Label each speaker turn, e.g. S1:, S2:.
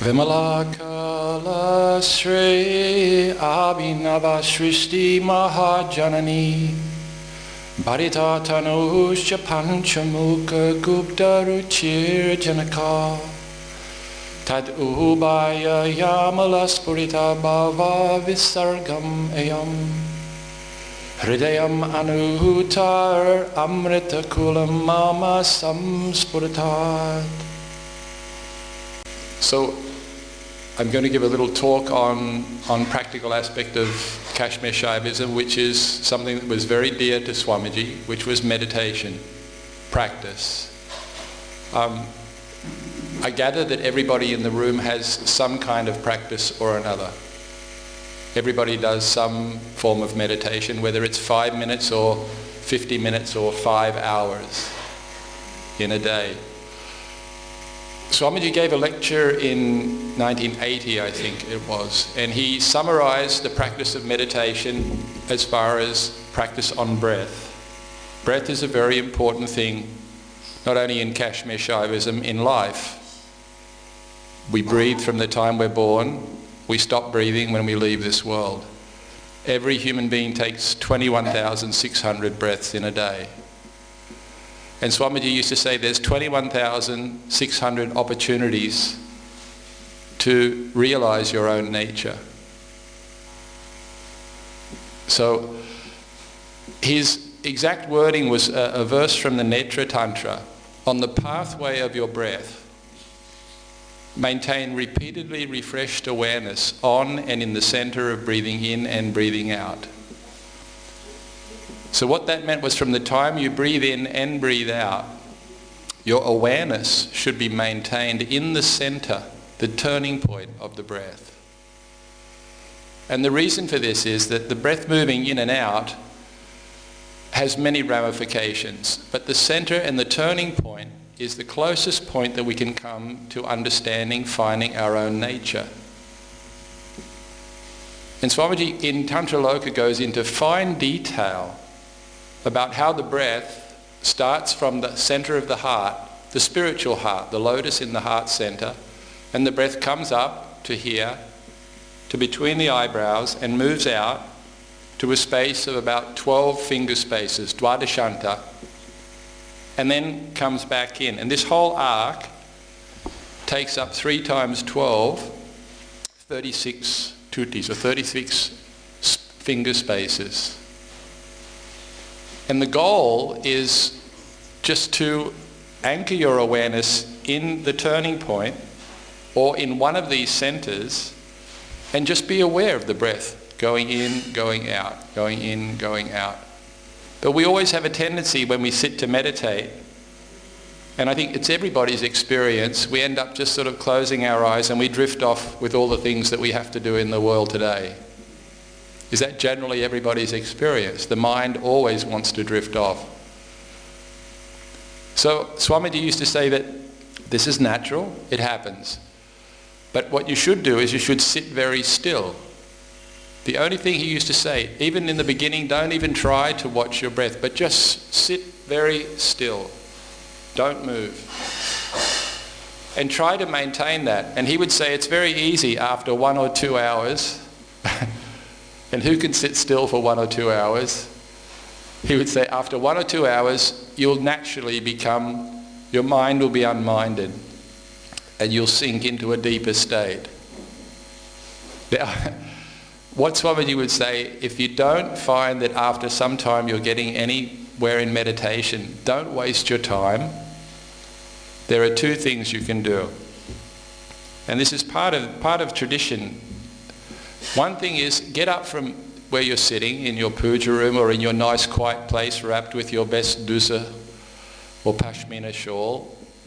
S1: Vimalakala Sri Abhinava Srishti Mahajanani Bharita Tanusha Panchamukha Gupta Ruchir Janaka Tad Ubaya Yamala Spurita Bhava Visargam Ayam Hridayam Anuhutar Amrita Kulam Mama Samspuritat. So I'm going to give a little talk on practical aspect of Kashmir Shaivism, which is something that was very dear to Swamiji, which was meditation, practice. I gather that everybody in the room has some kind of practice or another. Everybody does some form of meditation, whether it's 5 minutes or 50 minutes or 5 hours in a day. Swamiji gave a lecture in 1980, I think it was, and he summarized the practice of meditation as far as practice on breath. Breath is a very important thing, not only in Kashmir Shaivism, in life. We breathe from the time we're born, we stop breathing when we leave this world. Every human being takes 21,600 breaths in a day. And Swamiji used to say there's 21,600 opportunities to realize your own nature. So his exact wording was a verse from the Netra Tantra. On the pathway of your breath, maintain repeatedly refreshed awareness on and in the center of breathing in and breathing out. So what that meant was from the time you breathe in and breathe out, your awareness should be maintained in the center, the turning point of the breath. And the reason for this is that the breath moving in and out has many ramifications, but the center and the turning point is the closest point that we can come to understanding, finding our own nature. And Swamiji in Tantra Loka goes into fine detail about how the breath starts from the center of the heart, the spiritual heart, the lotus in the heart center, and the breath comes up to here, to between the eyebrows, and moves out to a space of about 12 finger spaces, Dwadashanta, and then comes back in. And this whole arc takes up 3 times 12, 36 tutis, or 36 finger spaces. And the goal is just to anchor your awareness in the turning point or in one of these centers and just be aware of the breath going in, going out, going in, going out. But we always have a tendency when we sit to meditate, and I think it's everybody's experience, we end up just sort of closing our eyes and we drift off with all the things that we have to do in the world today. Is that generally everybody's experience? The mind always wants to drift off. So Swamiji used to say that this is natural, it happens. But what you should do is you should sit very still. The only thing he used to say, even in the beginning, don't even try to watch your breath, but just sit very still. Don't move. And try to maintain that. And he would say it's very easy after 1 or 2 hours. And who can sit still for 1 or 2 hours? He would say after 1 or 2 hours, you'll naturally become, your mind will be unminded and you'll sink into a deeper state. Now, what Swamiji would say, if you don't find that after some time you're getting anywhere in meditation, don't waste your time. There are 2 things you can do. And this is part of tradition. One thing is, get up from where you're sitting in your puja room or in your nice quiet place wrapped with your best dusa or pashmina shawl,